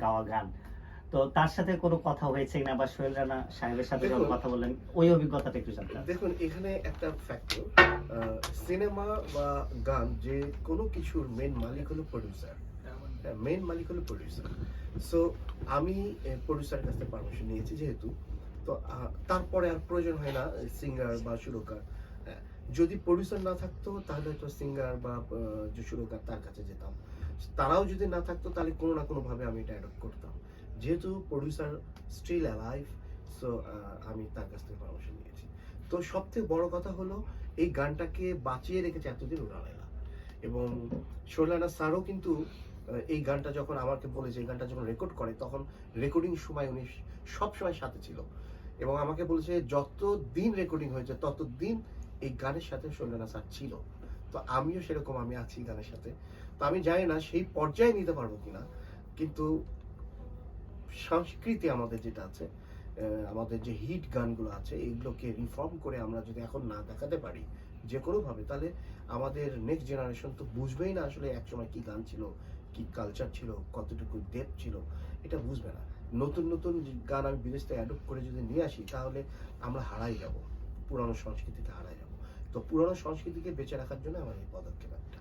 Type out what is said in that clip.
গাওয়া গান। তো তার সাথে কোনো কথা হয়েছে কিনা বা সোহেল রানা সাহেবের সাথে যখন কথা বললেন ওই অভিজ্ঞতাটা একটু জানতে চাচ্ছি। দেখুন এখানে একটা ফ্যাক্টর, সিনেমা বা গান যে কোনো কিছুর মেন মালিক হলো প্রডিউসার। মেন মালিক হলো প্রডিউসার। সো আমি প্রডিউসারের কাছ থেকে পারমিশন নিয়েছি যেহেতু, তো তারপরে আর প্রয়োজন হয় না সিঙ্গার বা সুরকার। যদি প্রডিউসার না থাকতো তাহলে তো সিঙ্গার বা যে সুরকার তার কাছে যেতাম। তারাও যদি না থাকতো তাহলে কোনো না কোনো ভাবে আমি এটা অ্যাডপ্ট করতাম। যেহেতু প্রডিউসার স্টিল অ্যালাইভ, সো আমি তার কাছ থেকে পারমিশন নিয়েছি। তো সবথেকে বড় কথা হলো এই গানটাকে বাঁচিয়ে রেখেছে এতদিন উড়ালাইলা, এবং সোহেলানা স্যারও কিন্তু এই গানটা যখন আমাকে বলেছে, এই গানটা যখন রেকর্ড করে তখন রেকর্ডিং সময় উনি সব সময় সাথে ছিল, এবং আমাকে বলেছে যত দিন রেকর্ডিং হয়েছে তত দিন এই গানের সাথে সোহেলানা স্যার ছিল। তো আমিও সেরকম, আমি আছি গানের সাথে। তো আমি জানি না সেই পর্যায়ে নিতে পারবো কিনা, কিন্তু সংস্কৃতি আমাদের যেটা আছে, আমাদের যে হিট গানগুলো আছে এইগুলোকে রিফর্ম করে আমরা যদি এখন না দেখাতে পারি যে কোনোভাবে, তাহলে আমাদের নেক্সট জেনারেশন তো বুঝবেই না আসলে একসময় কি গান ছিল, কি কালচার ছিল, কতটুকু ডেপথ ছিল, এটা বুঝবে না। নতুন নতুন গান আমি বিদেশ থেকে অ্যাডপ্ট করে যদি নিয়ে আসি তাহলে আমরা হারাই যাব, পুরানো সংস্কৃতিকে হারাই যাব। তো পুরানো সংস্কৃতিকে বেঁচে রাখার জন্য আমার এই পদক্ষেপ একটা।